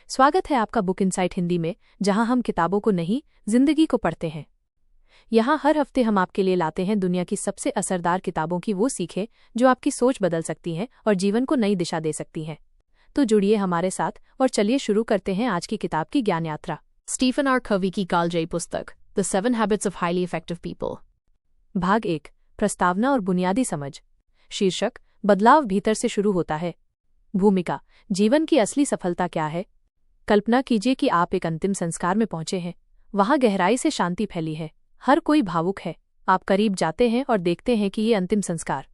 स्वागत है आपका बुक इनसाइट हिंदी में, जहां हम किताबों को नहीं, जिंदगी को पढ़ते हैं। यहां हर हफ्ते हम आपके लिए लाते हैं दुनिया की सबसे असरदार किताबों की वो सीखें जो आपकी सोच बदल सकती हैं और जीवन को नई दिशा दे सकती हैं। तो जुड़िए हमारे साथ और चलिए शुरू करते हैं आज की किताब की ज्ञान यात्रा। स्टीफन आर कवी की कालजयी पुस्तक the 7 habits of highly effective people. भाग 1, प्रस्तावना और बुनियादी समझ। शीर्षक, बदलाव भीतर से शुरू होता है। भूमिका, जीवन की असली सफलता क्या है। कल्पना कीजिए कि आप एक अंतिम संस्कार में पहुंचे हैं। वहां गहराई से शांति फैली है, हर कोई भावुक है। आप करीब जाते हैं और देखते हैं कि ये अंतिम संस्कार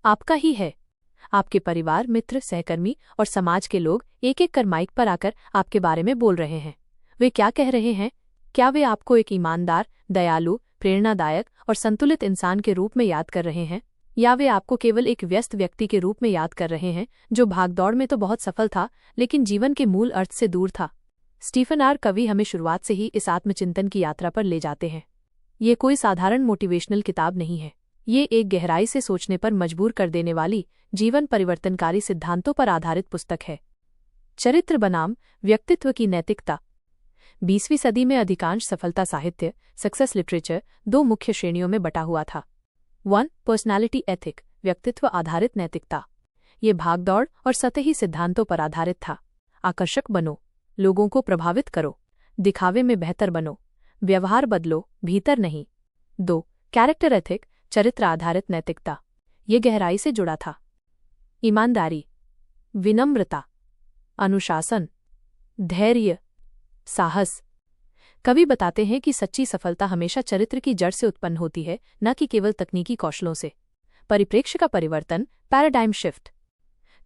आपका ही है। आपके परिवार, मित्र, सहकर्मी और समाज के लोग एक एक कर माइक पर आकर आपके बारे में बोल रहे हैं। वे क्या कह रहे हैं? क्या वे आपको एक ईमानदार, दयालु, प्रेरणादायक और संतुलित इंसान के रूप में याद कर रहे हैं, या वे आपको केवल एक व्यस्त व्यक्ति के रूप में याद कर रहे हैं जो भागदौड़ में तो बहुत सफल था लेकिन जीवन के मूल अर्थ से दूर था? स्टीफन आर कवी हमें शुरुआत से ही इस आत्मचिंतन की यात्रा पर ले जाते हैं। ये कोई साधारण मोटिवेशनल किताब नहीं है। ये एक गहराई से सोचने पर मजबूर कर देने वाली, जीवन परिवर्तनकारी सिद्धांतों पर आधारित पुस्तक है। चरित्र बनाम व्यक्तित्व की नैतिकता। 20वीं सदी में अधिकांश सफलता साहित्य, सक्सेस लिटरेचर, 2 मुख्य श्रेणियों में बटा हुआ था। 1. पर्सनैलिटी एथिक, व्यक्तित्व आधारित नैतिकता। ये भागदौड़ और सतही सिद्धांतों पर आधारित था। आकर्षक बनो, लोगों को प्रभावित करो, दिखावे में बेहतर बनो, व्यवहार बदलो, भीतर नहीं। 2. कैरेक्टर एथिक, चरित्र आधारित नैतिकता। ये गहराई से जुड़ा था। ईमानदारी, विनम्रता, अनुशासन, धैर्य, साहस। कवि बताते हैं कि सच्ची सफलता हमेशा चरित्र की जड़ से उत्पन्न होती है, न कि केवल तकनीकी कौशलों से। परिप्रेक्ष्य का परिवर्तन, पैराडाइम शिफ्ट।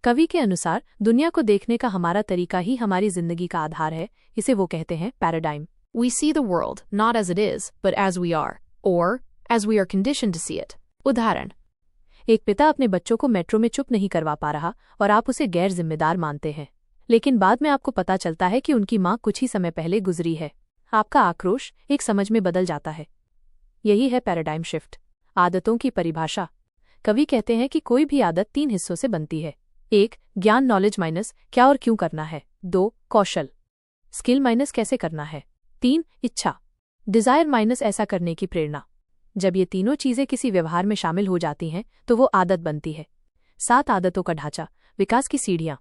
कवि के अनुसार दुनिया को देखने का हमारा तरीका ही हमारी जिंदगी का आधार है। इसे वो कहते हैं paradigm. We see the world not as it is, but as we are, or as we are conditioned to see it. उदाहरण, एक पिता अपने बच्चों को मेट्रो में चुप नहीं करवा पा रहा और आप उसे गैर जिम्मेदार मानते हैं, लेकिन बाद में आपको पता चलता है कि उनकी मां कुछ ही समय पहले गुजरी है। आपका आक्रोश एक समझ में बदल जाता है। यही है पैराडाइम शिफ्ट। आदतों की परिभाषा। कवि कहते हैं कि कोई भी आदत 3 हिस्सों से बनती है। 1. ज्ञान, नॉलेज माइनस क्या और क्यों करना है। 2. कौशल, स्किल माइनस कैसे करना है। 3. इच्छा, डिजायर माइनस ऐसा करने की प्रेरणा। जब ये तीनों चीजें किसी व्यवहार में शामिल हो जाती हैं तो वो आदत बनती है। 7 आदतों का ढांचा, विकास की सीढ़ियां।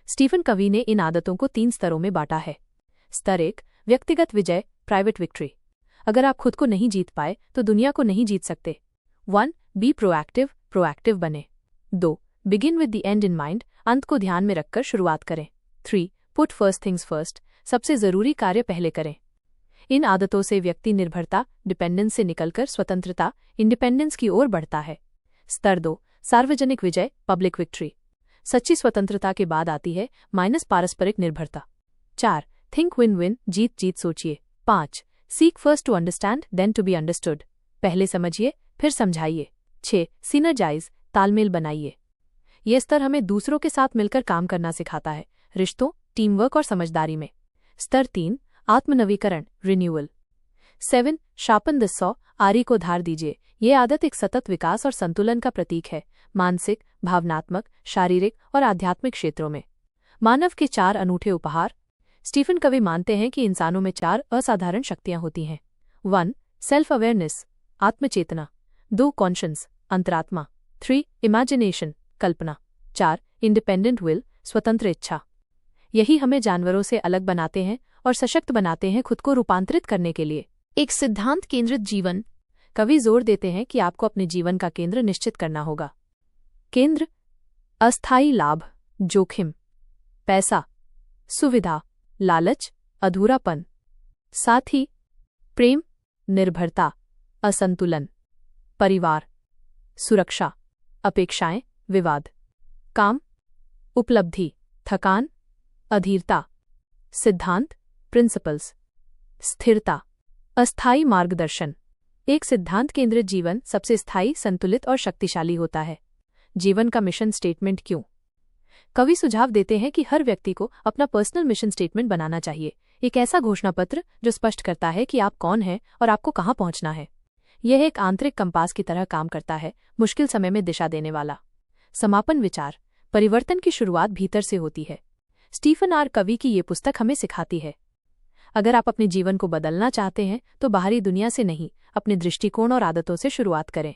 स्टीफन कवी ने इन आदतों को 3 स्तरों में बांटा है। स्तर 1, व्यक्तिगत विजय, प्राइवेट विक्ट्री। अगर आप खुद को नहीं जीत पाए तो दुनिया को नहीं जीत सकते। 1. बी प्रोएक्टिव, प्रोएक्टिव बने। 2. Begin with the and in mind, अंत को ध्यान में रखकर शुरुआत करें। 3. पुट फर्स्ट थिंग्स फर्स्ट, सबसे जरूरी कार्य पहले करें। इन आदतों से व्यक्ति निर्भरता, डिपेंडेंस से निकलकर स्वतंत्रता, इंडिपेंडेंस की ओर बढ़ता है। स्तर 2, सार्वजनिक विजय, पब्लिक विक्ट्री। सच्ची स्वतंत्रता के बाद आती है माइनस पारस्परिक निर्भरता। 4. थिंक विन विन, जीत जीत सोचिए। 5. Seek first to understand then to be understood, पहले समझिए फिर समझाइए। 6. सिनर्जाइज, तालमेल बनाइए। ये स्तर हमें दूसरों के साथ मिलकर काम करना सिखाता है, रिश्तों, टीम वर्क और समझदारी में। स्तर 3, आत्मनवीकरण, रिन्यूअल। 7. शार्पन द सॉ, आरी को धार दीजिए। ये आदत एक सतत विकास और संतुलन का प्रतीक है, मानसिक, भावनात्मक, शारीरिक और आध्यात्मिक क्षेत्रों में। मानव के 4 अनूठे उपहार। स्टीफन कवी मानते हैं कि इंसानों में 4 असाधारण शक्तियां होती हैं। 1. Self awareness, आत्मचेतना। 2. कॉन्शियस, अंतरात्मा। 3. Imagination, Kalpana. 4. इंडिपेंडेंट विल, स्वतंत्र इच्छा। यही हमें जानवरों से अलग बनाते हैं और सशक्त बनाते हैं खुद को रूपांतरित करने के लिए। एक सिद्धांत केंद्रित जीवन। कवि जोर देते हैं कि आपको अपने जीवन का केंद्र निश्चित करना होगा। केंद्र, अस्थायी लाभ, जोखिम, पैसा, सुविधा, लालच, अधूरापन। साथ ही प्रेम, निर्भरता, असंतुलन, परिवार, सुरक्षा, अपेक्षाएं, विवाद। काम, उपलब्धि, थकान, अधीरता। सिद्धांत, प्रिंसिपल्स, स्थिरता, अस्थायी मार्गदर्शन। एक सिद्धांत केंद्रित जीवन सबसे स्थायी, संतुलित और शक्तिशाली होता है। जीवन का मिशन स्टेटमेंट क्यों? कवि सुझाव देते हैं कि हर व्यक्ति को अपना पर्सनल मिशन स्टेटमेंट बनाना चाहिए, एक ऐसा घोषणा पत्र जो स्पष्ट करता है कि आप कौन हैं और आपको कहां पहुंचना है। यह एक आंतरिक कंपास की तरह काम करता है, मुश्किल समय में दिशा देने वाला। समापन विचार, परिवर्तन की शुरुआत भीतर से होती है। स्टीफन आर कवी की ये पुस्तक हमें सिखाती है। अगर आप अपने जीवन को बदलना चाहते हैं तो बाहरी दुनिया से नहीं, अपने दृष्टिकोण और आदतों से शुरुआत करें।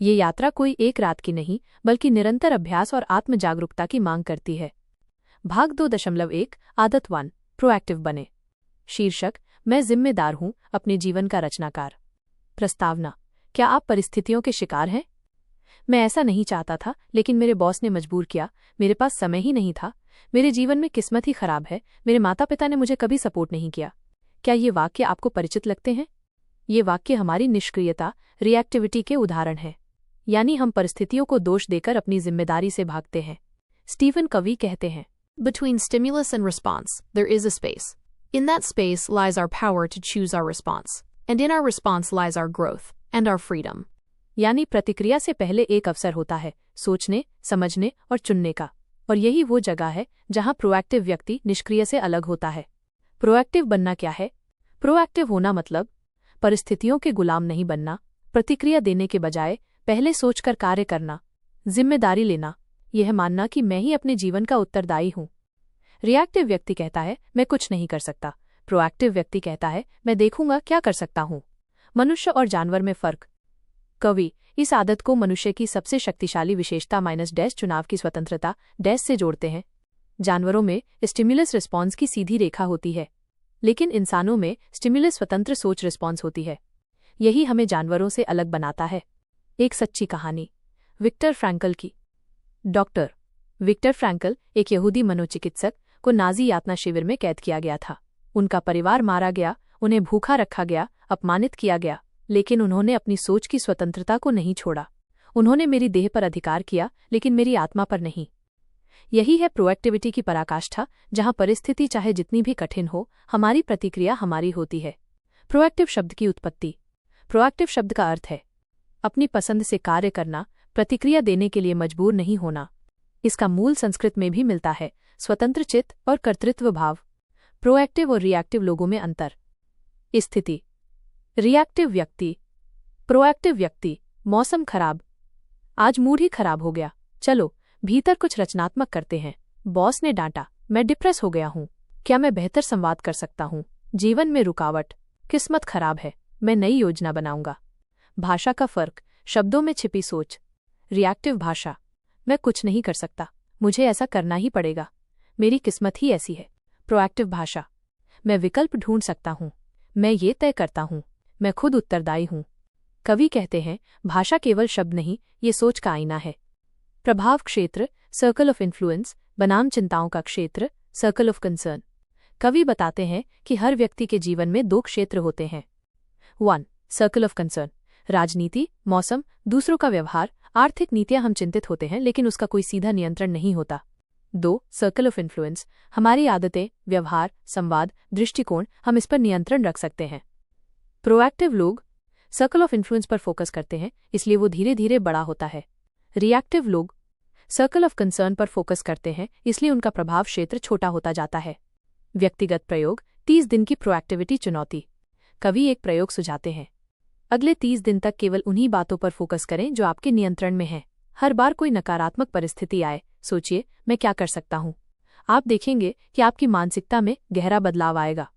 ये यात्रा कोई एक रात की नहीं, बल्कि निरंतर अभ्यास और आत्म जागरूकता की मांग करती है। भाग 2.1 आदत 1 प्रोएक्टिव बने। शीर्षक, मैं जिम्मेदार हूं, अपने जीवन का रचनाकार। प्रस्तावना, क्या आप परिस्थितियों के शिकार हैं? मैं ऐसा नहीं चाहता था, लेकिन मेरे बॉस ने मजबूर किया, मेरे पास समय ही नहीं था, मेरे जीवन में किस्मत ही खराब है, मेरे माता पिता ने मुझे कभी सपोर्ट नहीं किया। क्या ये वाक्य आपको परिचित लगते हैं? ये वाक्य हमारी निष्क्रियता, रिएक्टिविटी के उदाहरण हैं। यानी हम परिस्थितियों को दोष देकर अपनी जिम्मेदारी से भागते हैं। स्टीफन कवी कहते हैं, Between stimulus and response, there is a space. In that space lies our power to choose our response. And in our response lies our growth and our freedom. यानी प्रतिक्रिया से पहले एक अवसर होता है सोचने, समझने और चुनने का, और यही वो जगह है जहां प्रोएक्टिव व्यक्ति निष्क्रिय से अलग होता है। प्रोएक्टिव बनना क्या है? प्रोएक्टिव होना मतलब परिस्थितियों के गुलाम नहीं बनना, प्रतिक्रिया देने के बजाय पहले सोचकर कार्य करना, जिम्मेदारी लेना, यह मानना कि मैं ही अपने जीवन का उत्तरदायी हूं। रिएक्टिव व्यक्ति कहता है मैं कुछ नहीं कर सकता, प्रोएक्टिव व्यक्ति कहता है मैं देखूंगा क्या कर सकता हूं। मनुष्य और जानवर में फर्क। कवि इस आदत को मनुष्य की सबसे शक्तिशाली विशेषता -, चुनाव की स्वतंत्रता से जोड़ते हैं। जानवरों में स्टिमुलस रिस्पॉन्स की सीधी रेखा होती है, लेकिन इंसानों में स्टिमुलस स्वतंत्र सोच रिस्पॉन्स होती है। यही हमें जानवरों से अलग बनाता है। एक सच्ची कहानी, विक्टर फ्रैंकल की। डॉक्टर विक्टर फ्रैंकल, एक यहूदी मनोचिकित्सक, को नाजी यातना शिविर में कैद किया गया था। उनका परिवार मारा गया, उन्हें भूखा रखा गया, अपमानित किया गया, लेकिन उन्होंने अपनी सोच की स्वतंत्रता को नहीं छोड़ा। उन्होंने मेरी देह पर अधिकार किया, लेकिन मेरी आत्मा पर नहीं। यही है प्रोएक्टिविटी की पराकाष्ठा, जहां परिस्थिति चाहे जितनी भी कठिन हो, हमारी प्रतिक्रिया हमारी होती है। प्रोएक्टिव शब्द की उत्पत्ति। प्रोएक्टिव शब्द का अर्थ है अपनी पसंद से कार्य करना, प्रतिक्रिया देने के लिए मजबूर नहीं होना। इसका मूल संस्कृत में भी मिलता है, स्वतंत्र चित्त और कर्तृत्व भाव। प्रोएक्टिव और रिएक्टिव लोगों में अंतर। स्थिति, रिएक्टिव व्यक्ति। प्रोएक्टिव व्यक्ति, मौसम खराब, आज मूड ही खराब हो गया, चलो भीतर कुछ रचनात्मक करते हैं। बॉस ने डांटा, मैं डिप्रेस हो गया हूं, क्या मैं बेहतर संवाद कर सकता हूं? जीवन में रुकावट, किस्मत खराब है, मैं नई योजना बनाऊंगा। भाषा का फर्क, शब्दों में छिपी सोच। रिएक्टिव भाषा, मैं कुछ नहीं कर सकता, मुझे ऐसा करना ही पड़ेगा, मेरी किस्मत ही ऐसी है। प्रोएक्टिव भाषा, मैं विकल्प ढूंढ सकता हूं, मैं ये तय करता हूं, मैं खुद उत्तरदायी हूं। कवि कहते हैं, भाषा केवल शब्द नहीं, ये सोच का आईना है। प्रभाव क्षेत्र, सर्कल ऑफ इन्फ्लुएंस, बनाम चिंताओं का क्षेत्र, सर्कल ऑफ कंसर्न। कवि बताते हैं कि हर व्यक्ति के जीवन में 2 क्षेत्र होते हैं। 1. सर्कल ऑफ कंसर्न, राजनीति, मौसम, दूसरों का व्यवहार, आर्थिक नीतियां। हम चिंतित होते हैं, लेकिन उसका कोई सीधा नियंत्रण नहीं होता। 2. सर्कल ऑफ इन्फ्लुएंस, हमारी आदतें, व्यवहार, संवाद, दृष्टिकोण, हम इस पर नियंत्रण रख सकते हैं। प्रोएक्टिव लोग सर्कल ऑफ इन्फ्लुएंस पर फोकस करते हैं, इसलिए वो धीरे धीरे बड़ा होता है। रिएक्टिव लोग सर्कल ऑफ कंसर्न पर फोकस करते हैं, इसलिए उनका प्रभाव क्षेत्र छोटा होता जाता है। व्यक्तिगत प्रयोग, 30 दिन की प्रोएक्टिविटी चुनौती। कवि एक प्रयोग सुझाते हैं, अगले 30 दिन तक केवल उन्हीं बातों पर फोकस करें जो आपके नियंत्रण में हैं। हर बार कोई नकारात्मक परिस्थिति आए, सोचिए मैं क्या कर सकता हूं। आप देखेंगे कि आपकी मानसिकता में गहरा बदलाव आएगा।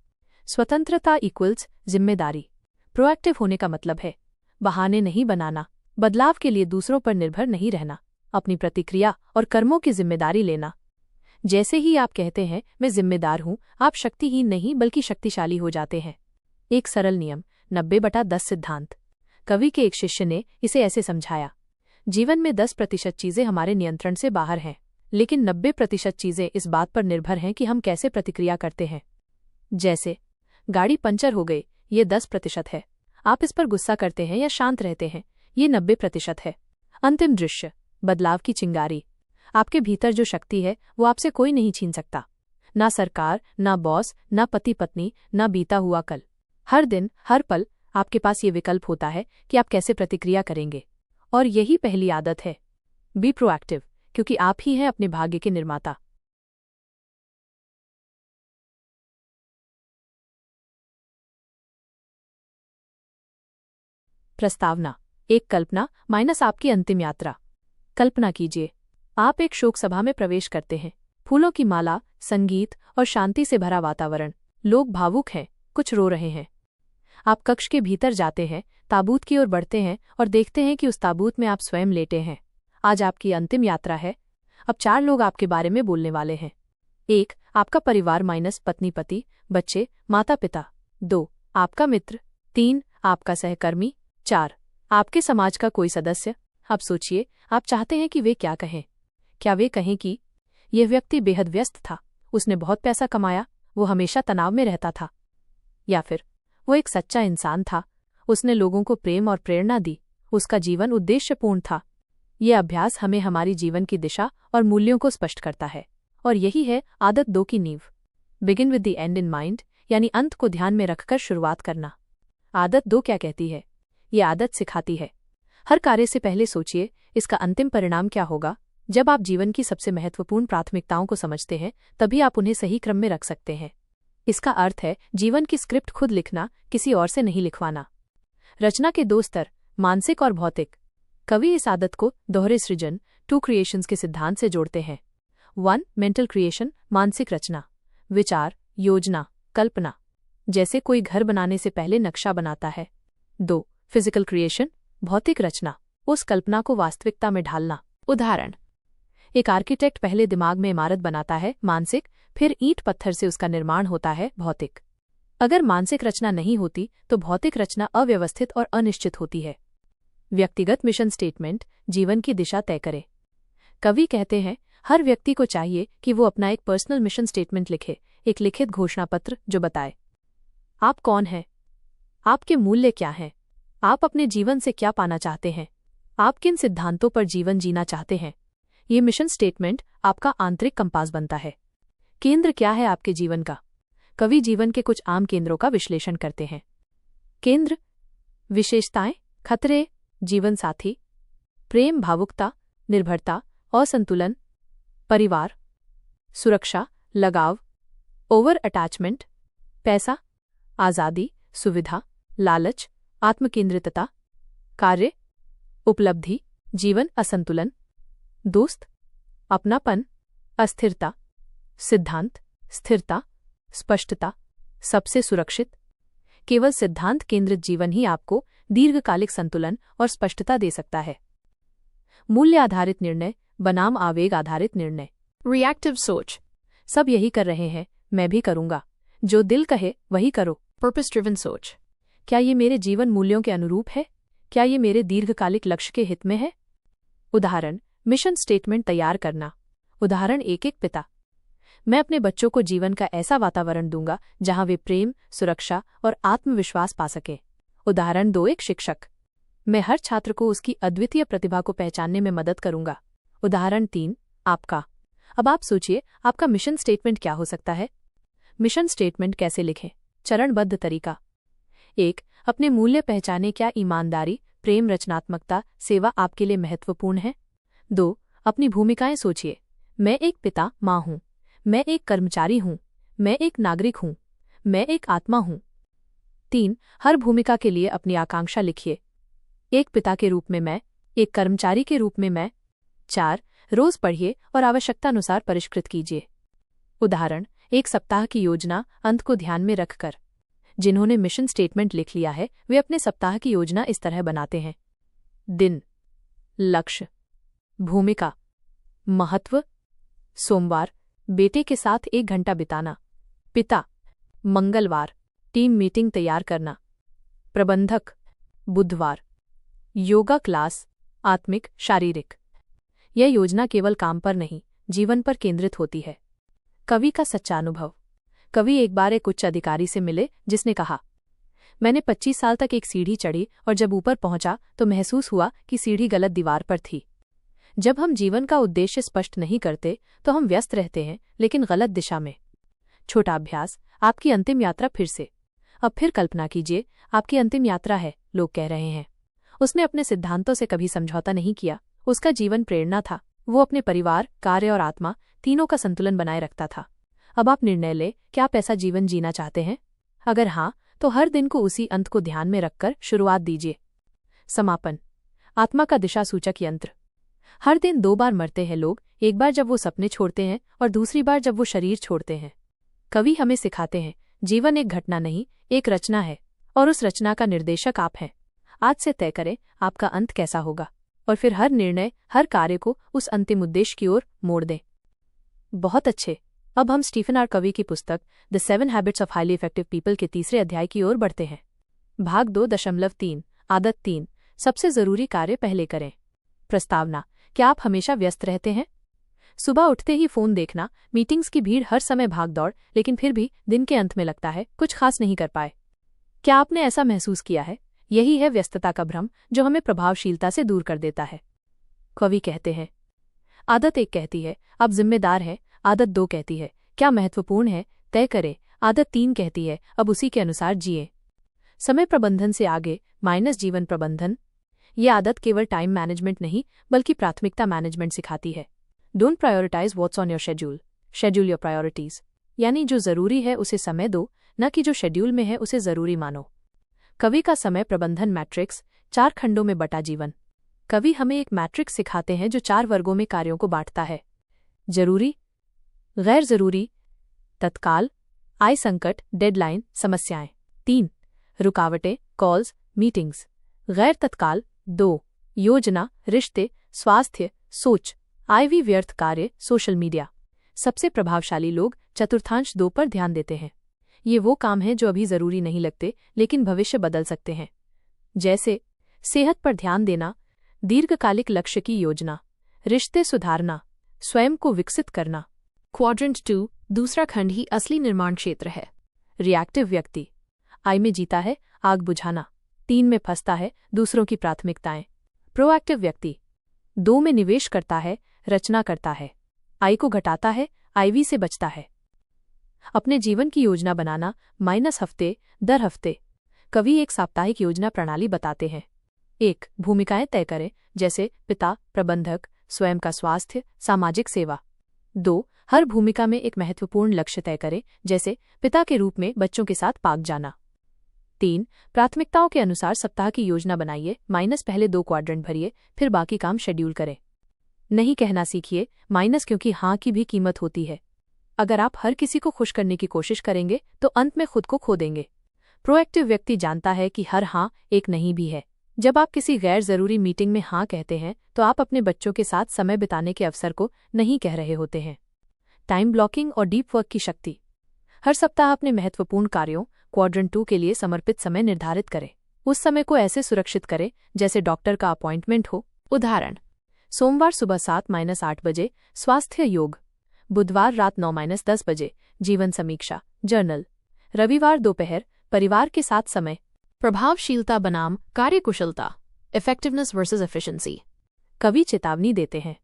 स्वतंत्रता इक्वल्स जिम्मेदारी। प्रोएक्टिव होने का मतलब है बहाने नहीं बनाना, बदलाव के लिए दूसरों पर निर्भर नहीं रहना, अपनी प्रतिक्रिया और कर्मों की जिम्मेदारी लेना। जैसे ही आप कहते हैं मैं जिम्मेदार हूं, आप शक्तिहीन नहीं बल्कि शक्तिशाली हो जाते हैं। एक सरल नियम, 90/10 सिद्धांत। कवि के एक शिष्य ने इसे ऐसे समझाया, जीवन में 10% चीजें हमारे नियंत्रण से बाहर हैं, लेकिन 90% चीजें इस बात पर निर्भर हैं कि हम कैसे प्रतिक्रिया करते हैं। जैसे गाड़ी पंचर हो गई, ये 10% है, आप इस पर गुस्सा करते हैं या शांत रहते हैं, ये 90% है। अंतिम दृश्य, बदलाव की चिंगारी। आपके भीतर जो शक्ति है वो आपसे कोई नहीं छीन सकता, ना सरकार, ना बॉस, ना पति पत्नी, ना बीता हुआ कल। हर दिन, हर पल आपके पास ये विकल्प होता है कि आप कैसे प्रतिक्रिया करेंगे। और यही पहली आदत है, बी प्रोएक्टिव, क्योंकि आप ही हैं अपने भाग्य के निर्माता। प्रस्तावना, एक कल्पना माइनस आपकी अंतिम यात्रा। कल्पना कीजिए, आप एक शोक सभा में प्रवेश करते हैं। फूलों की माला, संगीत और शांति से भरा वातावरण। लोग भावुक हैं, कुछ रो रहे हैं। आप कक्ष के भीतर जाते हैं, ताबूत की ओर बढ़ते हैं और देखते हैं कि उस ताबूत में आप स्वयं लेटे हैं। आज आपकी अंतिम यात्रा है। अब 4 लोग आपके बारे में बोलने वाले हैं। 1. आपका परिवार माइनस पत्नी पति, बच्चे, माता पिता। 2. आपका मित्र। 3. आपका सहकर्मी। 4. आपके समाज का कोई सदस्य। अब सोचिए, आप चाहते हैं कि वे क्या कहें। क्या वे कहें कि यह व्यक्ति बेहद व्यस्त था, उसने बहुत पैसा कमाया, वो हमेशा तनाव में रहता था। या फिर वो एक सच्चा इंसान था, उसने लोगों को प्रेम और प्रेरणा दी, उसका जीवन उद्देश्यपूर्ण था। ये अभ्यास हमें हमारी जीवन की दिशा और मूल्यों को स्पष्ट करता है। और यही है आदत 2 की नींव। Begin with the and in mind, यानी अंत को ध्यान में रखकर शुरुआत करना। आदत 2 क्या कहती है? ये आदत सिखाती है, हर कार्य से पहले सोचिए इसका अंतिम परिणाम क्या होगा। जब आप जीवन की सबसे महत्वपूर्ण प्राथमिकताओं को समझते हैं, तभी आप उन्हें सही क्रम में रख सकते हैं। इसका अर्थ है जीवन की स्क्रिप्ट खुद लिखना, किसी और से नहीं लिखवाना। रचना के 2 स्तर, मानसिक और भौतिक। कवि इस आदत को दोहरे सृजन 2 क्रिएशंस के सिद्धांत से जोड़ते हैं। 1. मेंटल क्रिएशन, मानसिक रचना। विचार, योजना, कल्पना, जैसे कोई घर बनाने से पहले नक्शा बनाता है। 2. फिजिकल क्रिएशन, भौतिक रचना, उस कल्पना को वास्तविकता में ढालना। उदाहरण, एक आर्किटेक्ट पहले दिमाग में इमारत बनाता है, मानसिक, फिर ईंट पत्थर से उसका निर्माण होता है, भौतिक। अगर मानसिक रचना नहीं होती तो भौतिक रचना अव्यवस्थित और अनिश्चित होती है। व्यक्तिगत मिशन स्टेटमेंट, जीवन की दिशा तय करे। कवि कहते हैं, हर व्यक्ति को चाहिए कि वो अपना एक पर्सनल मिशन स्टेटमेंट लिखे, एक लिखित घोषणा पत्र जो बताए आप कौन हैं, आपके मूल्य क्या हैं, आप अपने जीवन से क्या पाना चाहते हैं, आप किन सिद्धांतों पर जीवन जीना चाहते हैं। ये मिशन स्टेटमेंट आपका आंतरिक कंपास बनता है। केंद्र क्या है आपके जीवन का? कवि जीवन के कुछ आम केंद्रों का विश्लेषण करते हैं। केंद्र, विशेषताएं, खतरे, जीवन साथी, प्रेम, भावुकता, निर्भरता, असंतुलन, परिवार, सुरक्षा, लगाव, ओवर अटैचमेंट, पैसा, आजादी, सुविधा, लालच, आत्मकेंद्रितता, कार्य, उपलब्धि, जीवन असंतुलन, दोस्त, अपनापन, अस्थिरता, सिद्धांत, स्थिरता, स्पष्टता, सबसे सुरक्षित। केवल सिद्धांत केंद्रित जीवन ही आपको दीर्घकालिक संतुलन और स्पष्टता दे सकता है। मूल्य आधारित निर्णय बनाम आवेग आधारित निर्णय। Reactive सोच, सब यही कर रहे हैं, मैं भी करूंगा, जो दिल कहे वही करो। Purpose driven सोच, क्या ये मेरे जीवन मूल्यों के अनुरूप है? क्या ये मेरे दीर्घकालिक लक्ष्य के हित में है? उदाहरण, मिशन स्टेटमेंट तैयार करना। उदाहरण 1. एक पिता, मैं अपने बच्चों को जीवन का ऐसा वातावरण दूंगा जहां वे प्रेम, सुरक्षा और आत्मविश्वास पा सकें। उदाहरण 2. एक शिक्षक, मैं हर छात्र को उसकी अद्वितीय प्रतिभा को पहचानने में मदद करूंगा। उदाहरण 3. आपका। अब आप सोचिए, आपका मिशन स्टेटमेंट क्या हो सकता है? मिशन स्टेटमेंट कैसे लिखें? चरणबद्ध तरीका। 1. अपने मूल्य पहचाने। क्या ईमानदारी, प्रेम, रचनात्मकता, सेवा आपके लिए महत्वपूर्ण है? 2. अपनी भूमिकाएं सोचिए। मैं एक पिता, माँ हूँ, मैं एक कर्मचारी हूँ, मैं एक नागरिक हूँ, मैं एक आत्मा हूँ। 3. हर भूमिका के लिए अपनी आकांक्षा लिखिए। एक पिता के रूप में मैं, एक कर्मचारी के रूप में मैं। 4. रोज पढ़िए और आवश्यकतानुसार परिष्कृत कीजिए। उदाहरण, एक सप्ताह की योजना, अंत को ध्यान में रखकर। जिन्होंने मिशन स्टेटमेंट लिख लिया है वे अपने सप्ताह की योजना इस तरह बनाते हैं। दिन, लक्ष्य, भूमिका, महत्व। सोमवार, बेटे के साथ 1 घंटा बिताना। पिता, मंगलवार, टीम मीटिंग तैयार करना। प्रबंधक, बुधवार, योगा क्लास, आत्मिक, शारीरिक। यह योजना केवल काम पर नहीं, जीवन पर केंद्रित होती है। कवि का सच्चा अनुभव। कवि एक बार एक उच्च अधिकारी से मिले जिसने कहा, मैंने 25 साल तक एक सीढ़ी चढ़ी और जब ऊपर पहुंचा तो महसूस हुआ कि सीढ़ी गलत दीवार पर थी। जब हम जीवन का उद्देश्य स्पष्ट नहीं करते तो हम व्यस्त रहते हैं, लेकिन गलत दिशा में। छोटा अभ्यास, आपकी अंतिम यात्रा फिर से। अब फिर कल्पना कीजिए, आपकी अंतिम यात्रा है, लोग कह रहे हैं। उसने अपने सिद्धांतों से कभी समझौता नहीं किया, उसका जीवन प्रेरणा था। वो अपने परिवार, कार्य और आत्मा तीनों का संतुलन बनाए रखता था। अब आप निर्णय लें, क्या आप ऐसा जीवन जीना चाहते हैं? अगर हाँ, तो हर दिन को उसी अंत को ध्यान में रखकर शुरुआत दीजिए। समापन, आत्मा का दिशा सूचक यंत्र। हर दिन 2 बार मरते हैं लोग, एक बार जब वो सपने छोड़ते हैं और दूसरी बार जब वो शरीर छोड़ते हैं। कवि हमें सिखाते हैं, जीवन एक घटना नहीं, एक रचना है, और उस रचना का निर्देशक आप हैं। आज से तय करें आपका अंत कैसा होगा, और फिर हर निर्णय, हर कार्य को उस अंतिम उद्देश्य की ओर मोड़ दें। बहुत अच्छे। अब हम स्टीफन आर कवी की पुस्तक the 7 habits of highly effective people के तीसरे अध्याय की ओर बढ़ते हैं। भाग 2.3 आदत 3 सबसे जरूरी कार्य पहले करें। प्रस्तावना: क्या आप हमेशा व्यस्त रहते हैं? सुबह उठते ही फोन देखना, मीटिंग्स की भीड़, हर समय भाग दौड़, लेकिन फिर भी दिन के अंत में लगता है कुछ खास नहीं कर पाए। क्या आपने ऐसा महसूस किया है? यही है व्यस्तता का भ्रम जो हमें प्रभावशीलता से दूर कर देता है। कवि कहते हैं, आदत 1 कहती है आप जिम्मेदार हैं। आदत 2 कहती है क्या महत्वपूर्ण है, तय करें। आदत 3 कहती है अब उसी के अनुसार जिए। समय प्रबंधन से आगे माइनस जीवन प्रबंधन। ये आदत केवल टाइम मैनेजमेंट नहीं बल्कि प्राथमिकता मैनेजमेंट सिखाती है। Don't prioritize what's on your schedule, schedule your priorities. यानी जो जरूरी है उसे समय दो, न कि जो शेड्यूल में है उसे जरूरी मानो। कवि का समय प्रबंधन मैट्रिक्स, 4 खंडों में बटा जीवन। कवि हमें एक मैट्रिक्स सिखाते हैं जो 4 वर्गों में कार्यों को बांटता है: जरूरी, गैर जरूरी, तत्काल, आय संकट, डेडलाइन, समस्याएं। 3 रुकावटें, कॉल्स, मीटिंग्स। गैर तत्काल 2 योजना, रिश्ते, स्वास्थ्य, सोच, आयवी व्यर्थ कार्य, सोशल मीडिया। सबसे प्रभावशाली लोग चतुर्थांश 2 पर ध्यान देते हैं। ये वो काम हैं जो अभी जरूरी नहीं लगते लेकिन भविष्य बदल सकते हैं, जैसे सेहत पर ध्यान देना, दीर्घकालिक लक्ष्य की योजना, रिश्ते सुधारना, स्वयं को विकसित करना। क्वाड्रेंट 2 दूसरा खंड ही असली निर्माण क्षेत्र है। रिएक्टिव व्यक्ति आई में जीता है आग बुझाना, 3 में फंसता है दूसरों की प्राथमिकताएं। प्रोएक्टिव व्यक्ति 2 में निवेश करता है, रचना करता है, आई को घटाता है, आईवी से बचता है। अपने जीवन की योजना बनाना माइनस हफ्ते दर हफ्ते। कवि एक साप्ताहिक योजना प्रणाली बताते हैं। 1 भूमिकाएं तय करें, जैसे पिता, प्रबंधक, स्वयं का स्वास्थ्य, सामाजिक सेवा। 2 हर भूमिका में एक महत्वपूर्ण लक्ष्य तय करें, जैसे पिता के रूप में बच्चों के साथ पार्क जाना। 3 प्राथमिकताओं के अनुसार सप्ताह की योजना बनाइए, माइनस पहले 2 क्वाड्रेंट भरिए, फिर बाकी काम शेड्यूल करें। नहीं कहना सीखिए माइनस, क्योंकि हाँ की भी कीमत होती है। अगर आप हर किसी को खुश करने की कोशिश करेंगे तो अंत में खुद को खो देंगे। प्रोएक्टिव व्यक्ति जानता है कि हर हाँ एक नहीं भी है। जब आप किसी गैर जरूरी मीटिंग में हाँ कहते हैं तो आप अपने बच्चों के साथ समय बिताने के अवसर को नहीं कह रहे होते हैं। टाइम ब्लॉकिंग और डीप वर्क की शक्ति। हर सप्ताह अपने महत्वपूर्ण कार्यों क्वाड्रेंट 2 के लिए समर्पित समय निर्धारित करें। उस समय को ऐसे सुरक्षित करें जैसे डॉक्टर का अपॉइंटमेंट हो। उदाहरण: सोमवार सुबह 7-8 बजे स्वास्थ्य योग, बुधवार रात 9-10 बजे जीवन समीक्षा जर्नल, रविवार दोपहर परिवार के साथ समय। प्रभावशीलता बनाम कार्यकुशलता, इफेक्टिवनेस वर्सेस एफिशिएंसी। कवि चेतावनी देते हैं,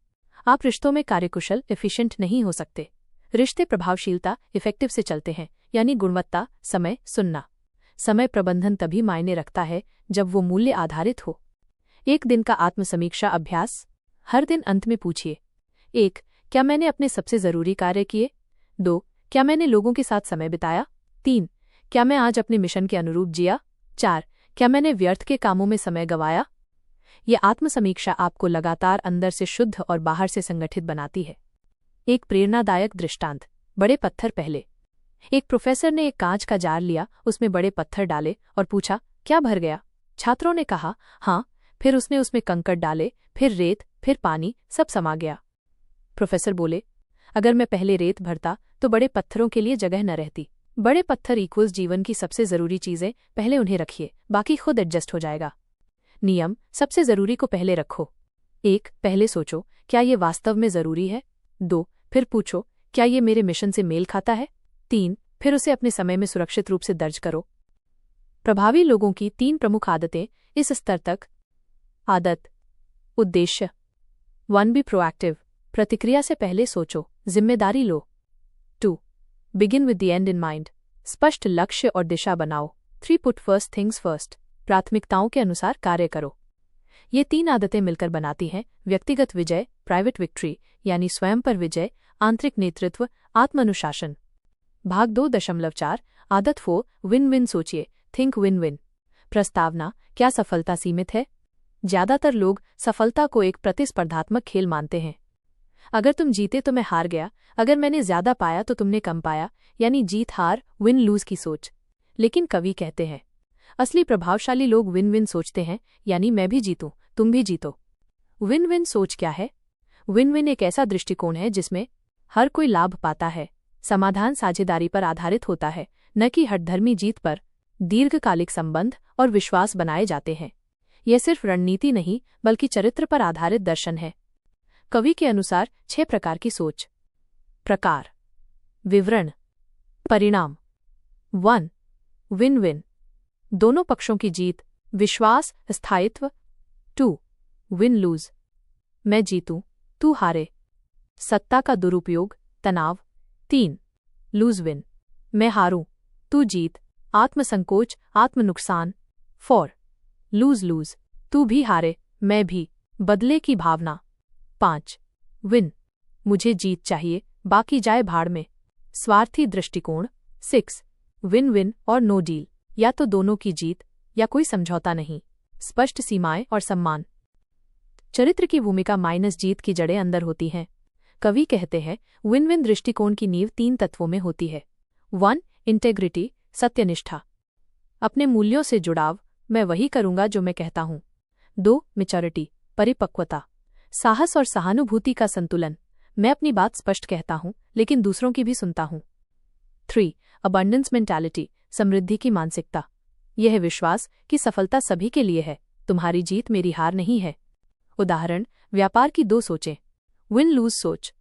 आप रिश्तों में कार्यकुशल एफिशिएंट नहीं हो सकते। रिश्ते प्रभावशीलता इफेक्टिव से चलते हैं, यानी गुणवत्ता, समय, सुनना। समय प्रबंधन तभी मायने रखता है जब वो मूल्य आधारित हो। 1 दिन का आत्मसमीक्षा अभ्यास। हर दिन अंत में पूछिए: 1 क्या मैंने अपने सबसे जरूरी कार्य किए? 2 क्या मैंने लोगों के साथ समय बिताया? 3 क्या मैं आज अपने मिशन के अनुरूप जिया? 4 क्या मैंने व्यर्थ के कामों में समय गंवाया? ये आत्मसमीक्षा आपको लगातार अंदर से शुद्ध और बाहर से संगठित बनाती है। एक प्रेरणादायक दृष्टांत: बड़े पत्थर पहले। एक प्रोफेसर ने एक कांच का जार लिया, उसमें बड़े पत्थर डाले और पूछा, क्या भर गया? छात्रों ने कहा, हाँ। फिर उसने उसमें कंकड़ डाले, फिर रेत, फिर पानी, सब समा गया। प्रोफेसर बोले, अगर मैं पहले रेत भरता तो बड़े पत्थरों के लिए जगह न रहती। बड़े पत्थर इक्वल्स जीवन की सबसे जरूरी चीजें, पहले उन्हें रखिए, बाकी खुद एडजस्ट हो जाएगा। नियम: सबसे जरूरी को पहले रखो। 1 पहले सोचो, क्या ये वास्तव में जरूरी है? 2 फिर पूछो, क्या ये मेरे मिशन से मेल खाता है? 3 फिर उसे अपने समय में सुरक्षित रूप से दर्ज करो। प्रभावी लोगों की 3 प्रमुख आदतें इस स्तर तक। आदत: उद्देश्य। 1 बी प्रोएक्टिव, प्रतिक्रिया से पहले सोचो, जिम्मेदारी लो। 2 begin with the and in mind, स्पष्ट लक्ष्य और दिशा बनाओ। 3 पुट फर्स्ट थिंग्स फर्स्ट, प्राथमिकताओं के अनुसार कार्य करो। ये 3 आदतें मिलकर बनाती हैं व्यक्तिगत विजय, प्राइवेट विक्ट्री, यानी स्वयं पर विजय, आंतरिक नेतृत्व, आत्मानुशासन। भाग 2.4 आदत 4 विन विन सोचिए, थिंक विन विन। प्रस्तावना: क्या सफलता सीमित है? ज्यादातर लोग सफलता को एक प्रतिस्पर्धात्मक खेल मानते हैं। अगर तुम जीते तो मैं हार गया, अगर मैंने ज्यादा पाया तो तुमने कम पाया, यानी जीत हार, विन लूज की सोच। लेकिन कवि कहते हैं असली प्रभावशाली लोग विन विन सोचते हैं, यानी मैं भी जीतूं तुम भी जीतो। विन विन सोच क्या है? विन विन एक ऐसा दृष्टिकोण है जिसमें हर कोई लाभ पाता है, समाधान साझेदारी पर आधारित होता है, न कि हठधर्मी जीत पर। दीर्घकालिक संबंध और विश्वास बनाए जाते हैं। यह सिर्फ रणनीति नहीं बल्कि चरित्र पर आधारित दर्शन है। कवि के अनुसार 6 प्रकार की सोच। प्रकार, विवरण, परिणाम। 1. विन विन, दोनों पक्षों की जीत, विश्वास, स्थायित्व। 2. विन लूज, मैं जीतूं तू हारे, सत्ता का दुरुपयोग, तनाव। 3. लूज विन, मैं हारूं तू जीत, आत्मसंकोच, आत्म नुकसान। 4. लूज लूज, तू भी हारे मैं भी, बदले की भावना। 5. विन, मुझे जीत चाहिए बाकी जाए भाड़ में, स्वार्थी दृष्टिकोण। 6. विन विन और नो डील, या तो दोनों की जीत या कोई समझौता नहीं, स्पष्ट सीमाएं और सम्मान। चरित्र की भूमिका माइनस जीत की जड़ें अंदर होती हैं। कवि कहते हैं विन विन दृष्टिकोण की नींव 3 तत्वों में होती है। 1. इंटेग्रिटी, सत्यनिष्ठा, अपने मूल्यों से जुड़ाव, मैं वही करूंगा जो मैं कहता हूं। 2. मैच्योरिटी, परिपक्वता, साहस और सहानुभूति का संतुलन, मैं अपनी बात स्पष्ट कहता हूं लेकिन दूसरों की भी सुनता हूं। 3. अबंडेंस मेंटालिटी, समृद्धि की मानसिकता, यह है विश्वास कि सफलता सभी के लिए है, तुम्हारी जीत मेरी हार नहीं है। उदाहरण, व्यापार की 2 सोचें। विन लूज सोच,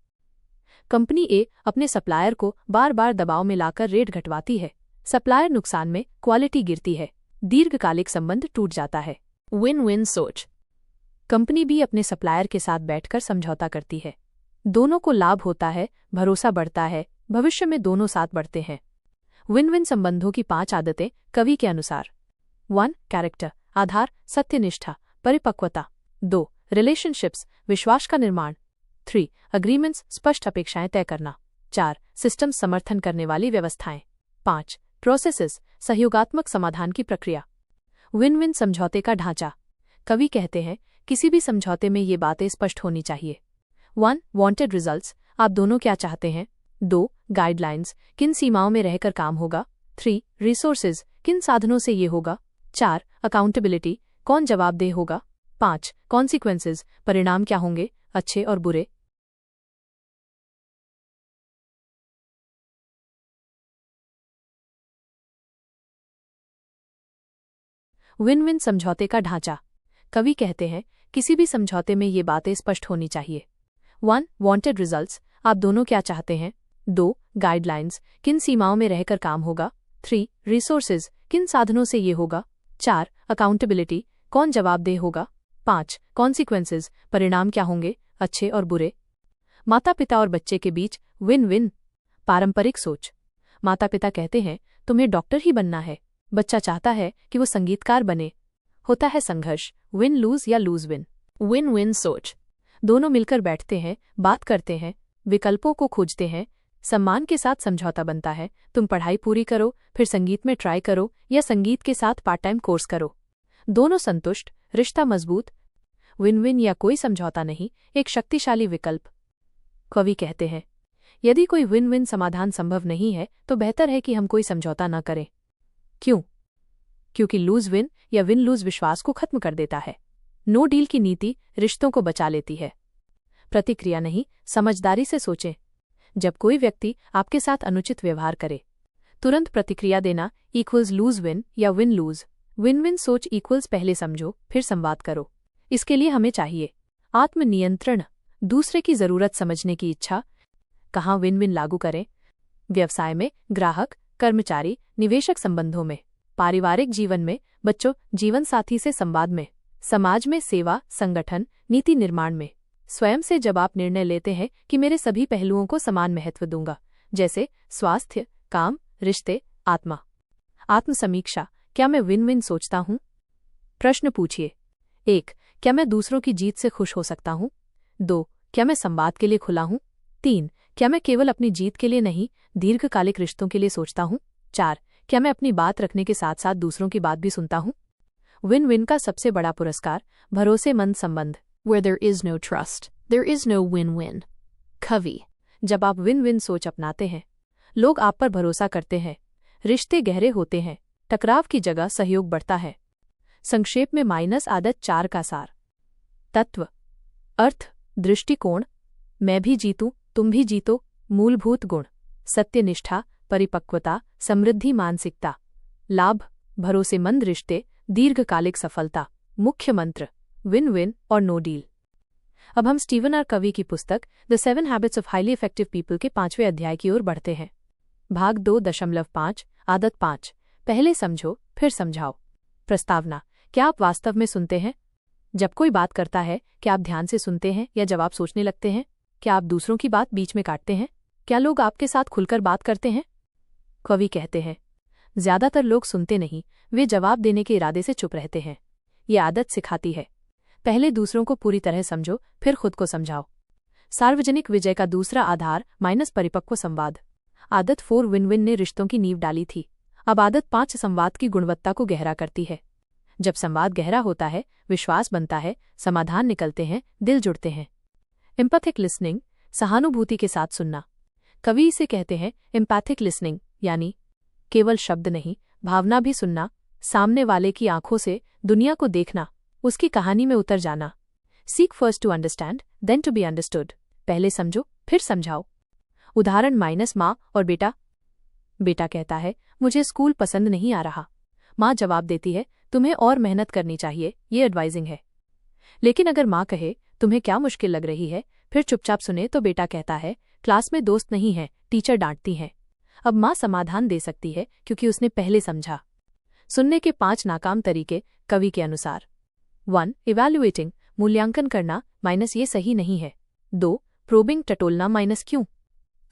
कंपनी ए अपने सप्लायर को बार बार दबाव में लाकर रेट घटवाती है, सप्लायर नुकसान में, क्वालिटी गिरती है, दीर्घकालिक संबंध टूट जाता है। विन विन सोच, कंपनी बी अपने सप्लायर के साथ बैठकर समझौता करती है, दोनों को लाभ होता है, भरोसा बढ़ता है, भविष्य में दोनों साथ बढ़ते हैं। विन विन संबंधों की 5 आदतें कवि के अनुसार। 1. कैरेक्टर, आधार, सत्यनिष्ठा, परिपक्वता। 2. रिलेशनशिप्स, विश्वास का निर्माण। 3. अग्रीमेंट्स, स्पष्ट अपेक्षाएं तय करना। 4. सिस्टम, समर्थन करने वाली व्यवस्थाएं। 5. प्रोसेसेस, सहयोगात्मक समाधान की प्रक्रिया। विन विन समझौते का ढांचा, कवि कहते हैं किसी भी समझौते में ये बातें स्पष्ट होनी चाहिए। 1. वांटेड रिजल्ट्स, आप दोनों क्या चाहते हैं। 2. गाइडलाइंस, किन सीमाओं में रहकर काम होगा। 3. रिसोर्सेज, किन साधनों से ये होगा। 4. अकाउंटेबिलिटी, कौन जवाबदेह होगा। 5. कॉन्सिक्वेंसेज, परिणाम क्या होंगे, अच्छे और बुरे। विन विन समझौते का ढांचा, कवि कहते हैं किसी भी समझौते में ये बातें स्पष्ट होनी चाहिए। 1. वांटेड रिजल्ट्स, आप दोनों क्या चाहते हैं। 2. गाइडलाइंस, किन सीमाओं में रहकर काम होगा। 3. रिसोर्सेज, किन साधनों से ये होगा। 4. अकाउंटेबिलिटी, कौन जवाबदेह होगा। 5. कॉन्सिक्वेंसेज, परिणाम क्या होंगे, अच्छे और बुरे। माता पिता और बच्चे के बीच विन विन। पारंपरिक सोच, माता पिता कहते हैं तुम्हें डॉक्टर ही बनना है, बच्चा चाहता है कि वो संगीतकार बने। होता है संघर्ष, विन लूज या लूज विन। विन विन सोच, दोनों मिलकर बैठते हैं, बात करते हैं, विकल्पों को खोजते हैं, सम्मान के साथ समझौता बनता है, तुम पढ़ाई पूरी करो फिर संगीत में ट्राई करो या संगीत के साथ पार्ट टाइम कोर्स करो। दोनों संतुष्ट, रिश्ता मजबूत। विन विन या कोई समझौता नहीं, एक शक्तिशाली विकल्प। कवि कहते हैं यदि कोई विन विन समाधान संभव नहीं है तो बेहतर है कि हम कोई समझौता न करें। क्यों? क्योंकि लूज विन या विन लूज विश्वास को खत्म कर देता है। नो डील की नीति रिश्तों को बचा लेती है। प्रतिक्रिया नहीं, समझदारी से सोचें। जब कोई व्यक्ति आपके साथ अनुचित व्यवहार करे, तुरंत प्रतिक्रिया देना इक्वल्स लूज विन या विन लूज। विन विन सोच इक्वल्स पहले समझो फिर संवाद करो। इसके लिए हमें चाहिए आत्मनियंत्रण, दूसरे की जरूरत समझने की इच्छा। कहाँ विन विन लागू करें? व्यवसाय में, ग्राहक, कर्मचारी, निवेशक संबंधों में, पारिवारिक जीवन में, बच्चों, जीवन साथी से संवाद में, समाज में, सेवा, संगठन, नीति निर्माण में। स्वयं से जब आप निर्णय लेते हैं कि मेरे सभी पहलुओं को समान महत्व दूंगा, जैसे स्वास्थ्य, काम, रिश्ते, आत्मा। आत्मसमीक्षा, क्या मैं विन विन सोचता हूं? प्रश्न पूछिए। 1. क्या मैं दूसरों की जीत से खुश हो सकता हूं? 2. क्या मैं संवाद के लिए खुला हूं? 3. क्या मैं केवल अपनी जीत के लिए नहीं, दीर्घकालिक रिश्तों के लिए सोचता हूं? 4. क्या मैं अपनी बात रखने के साथ साथ दूसरों की बात भी सुनता हूं? विन विन का सबसे बड़ा पुरस्कार, भरोसेमंद संबंध। Where there is no trust, there is no win-win. Kavi. जब आप विन विन सोच अपनाते हैं, लोग आप पर भरोसा करते हैं, रिश्ते गहरे होते हैं, टकराव की जगह सहयोग बढ़ता है। संक्षेप में आदत 4 का सार। तत्व, अर्थ, दृष्टिकोण, मैं भी जीतूं तुम भी जीतो, मूलभूत गुण, सत्यनिष्ठा, परिपक्वता, समृद्धि, मानसिकता, लाभ, भरोसेमंद रिश्ते, दीर्घकालिक सफलता, मुख्य मंत्र, विन विन और नो डील। अब हम स्टीवन आर कवी की पुस्तक the 7 habits of highly effective people के 5वें अध्याय की ओर बढ़ते हैं। भाग 2.5 आदत 5, पहले समझो फिर समझाओ। प्रस्तावना, क्या आप वास्तव में सुनते हैं? जब कोई बात करता है, क्या आप ध्यान से सुनते हैं या जवाब सोचने लगते हैं? क्या आप दूसरों की बात बीच में काटते हैं? क्या लोग आपके साथ खुलकर बात करते हैं? कवि कहते हैं, ज्यादातर लोग सुनते नहीं, वे जवाब देने के इरादे से चुप रहते हैं। ये आदत सिखाती है, पहले दूसरों को पूरी तरह समझो फिर खुद को समझाओ। सार्वजनिक विजय का दूसरा आधार परिपक्व संवाद। आदत 4 विन विन ने रिश्तों की नींव डाली थी। अब आदत 5 संवाद की गुणवत्ता को गहरा करती है। जब संवाद गहरा होता है, विश्वास बनता है, समाधान निकलते हैं, दिल जुड़ते हैं। एम्पैथिक लिसनिंग, सहानुभूति के साथ सुनना। कवि इसे कहते हैं एम्पैथिक लिसनिंग, यानी केवल शब्द नहीं, भावना भी सुनना, सामने वाले की आंखों से दुनिया को देखना, उसकी कहानी में उतर जाना। Seek first to understand then to be understood. पहले समझो फिर समझाओ। उदाहरण माँ और बेटा। बेटा कहता है, मुझे स्कूल पसंद नहीं आ रहा। माँ जवाब देती है, तुम्हें और मेहनत करनी चाहिए, ये एडवाइजिंग है। लेकिन अगर माँ कहे, तुम्हें क्या मुश्किल लग रही है, फिर चुपचाप सुने, तो बेटा कहता है, क्लास में दोस्त नहीं है, टीचर डांटती हैं। अब माँ समाधान दे सकती है क्योंकि उसने पहले समझा। सुनने के 5 नाकाम तरीके कवि के अनुसार। 1. इवैल्यूएटिंग, मूल्यांकन करना, ये सही नहीं है। 2. प्रोबिंग, टटोलना, क्यों,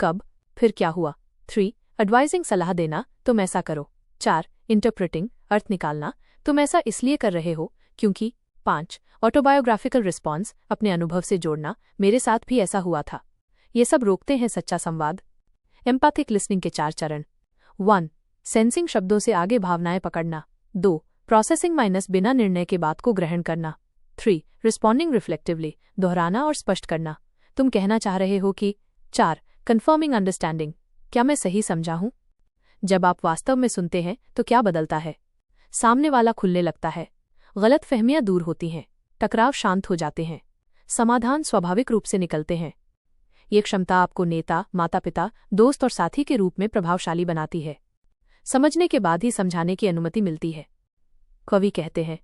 कब, फिर क्या हुआ। 3. एडवाइजिंग, सलाह देना, तुम ऐसा करो। 4. इंटरप्रेटिंग, अर्थ निकालना, तुम ऐसा इसलिए कर रहे हो क्योंकि। 5. ऑटोबायोग्राफिकल रिस्पॉन्स, अपने अनुभव से जोड़ना, मेरे साथ भी ऐसा हुआ था। ये सब रोकते हैं सच्चा संवाद। एम्पैथिक लिसनिंग के 4 चरण। 1. सेंसिंग, शब्दों से आगे भावनाएं पकड़ना। 2. प्रोसेसिंग, बिना निर्णय के बात को ग्रहण करना। 3. रिस्पॉन्डिंग रिफ्लेक्टिवली, दोहराना और स्पष्ट करना, तुम कहना चाह रहे हो कि। 4. कंफर्मिंग अंडरस्टैंडिंग, क्या मैं सही समझा हूं? जब आप वास्तव में सुनते हैं तो क्या बदलता है? सामने वाला खुलने लगता है, गलतफहमियां दूर होती हैं, टकराव शांत हो जाते हैं, समाधान स्वाभाविक रूप से निकलते हैं। ये क्षमता आपको नेता, माता पिता, दोस्त और साथी के रूप में प्रभावशाली बनाती है। समझने के बाद ही समझाने की अनुमति मिलती है। कवि कहते हैं,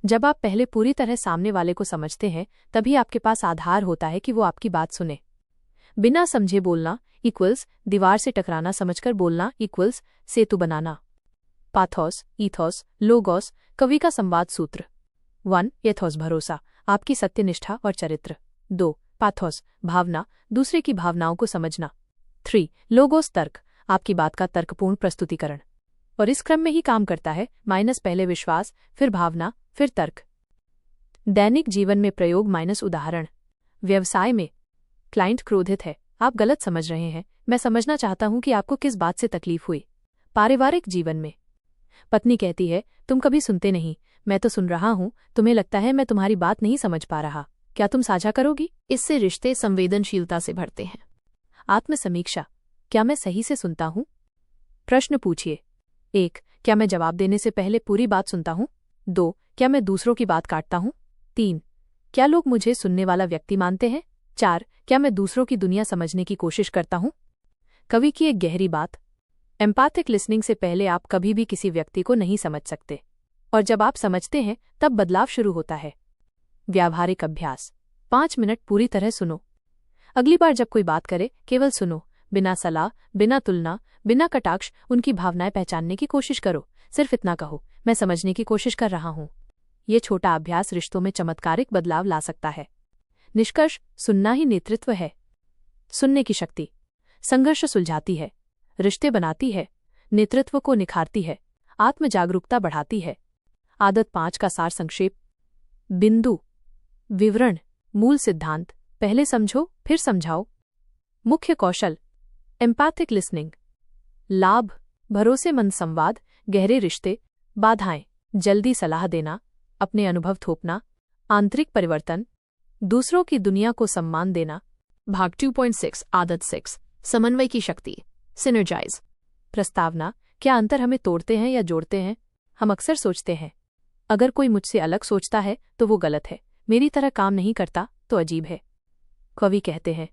जब आप पहले पूरी तरह सामने वाले को समझते हैं, तभी आपके पास आधार होता है कि वो आपकी बात सुने। बिना समझे बोलना इक्वल्स दीवार से टकराना, समझकर बोलना इक्वल्स सेतु बनाना। पाथोस, ईथोस, लोगोस, कवि का संवाद सूत्र। 1. एथोस, भरोसा, आपकी सत्यनिष्ठा और चरित्र। 2. पाथोस, भावना, दूसरे की भावनाओं को समझना। 3. लोगोस, तर्क, आपकी बात का तर्कपूर्ण प्रस्तुतिकरण। और इस क्रम में ही काम करता है, पहले विश्वास, फिर भावना, फिर तर्क। दैनिक जीवन में प्रयोग उदाहरण। व्यवसाय में क्लाइंट क्रोधित है, आप गलत समझ रहे हैं, मैं समझना चाहता हूं कि आपको किस बात से तकलीफ हुई। पारिवारिक जीवन में पत्नी कहती है, तुम कभी सुनते नहीं, मैं तो सुन रहा हूं, तुम्हें लगता है मैं तुम्हारी बात नहीं समझ पा रहा, क्या तुम साझा करोगी? इससे रिश्ते संवेदनशीलता से भरते हैं। आत्मसमीक्षा, क्या मैं सही से सुनता हूं? प्रश्न पूछिए। 1. क्या मैं जवाब देने से पहले पूरी बात सुनता हूं? 2. क्या मैं दूसरों की बात काटता हूं? 3. क्या लोग मुझे सुनने वाला व्यक्ति मानते हैं? 4. क्या मैं दूसरों की दुनिया समझने की कोशिश करता हूं? कवि की एक गहरी बात, एम्पैथिक लिसनिंग से पहले आप कभी भी किसी व्यक्ति को नहीं समझ सकते, और जब आप समझते हैं तब बदलाव शुरू होता है। व्यावहारिक अभ्यास। 5 मिनट पूरी तरह सुनो। अगली बार जब कोई बात करे, केवल सुनो, बिना सलाह, बिना तुलना, बिना कटाक्ष, उनकी भावनाएं पहचानने की कोशिश करो। सिर्फ इतना कहो, मैं समझने की कोशिश कर रहा हूं। ये छोटा अभ्यास रिश्तों में चमत्कारिक बदलाव ला सकता है। निष्कर्ष, सुनना ही नेतृत्व है। सुनने की शक्ति संघर्ष सुलझाती है, रिश्ते बनाती है, नेतृत्व को निखारती है, आत्म जागरूकता बढ़ाती है। आदत 5 का सार संक्षेप। बिंदु, विवरण, मूल सिद्धांत, पहले समझो फिर समझाओ। मुख्य कौशल, एम्पैथिक लिसनिंग। लाभ, भरोसेमंद संवाद, गहरे रिश्ते। बाधाएं, जल्दी सलाह देना, अपने अनुभव थोपना, आंतरिक परिवर्तन, दूसरों की दुनिया को सम्मान देना। भाग 2.6 आदत 6 समन्वय की शक्ति सिनर्जाइज। प्रस्तावना, क्या अंतर हमें तोड़ते हैं या जोड़ते हैं? हम अक्सर सोचते हैं, अगर कोई मुझसे अलग सोचता है तो वो गलत है, मेरी तरह काम नहीं करता तो अजीब है। कवि कहते हैं,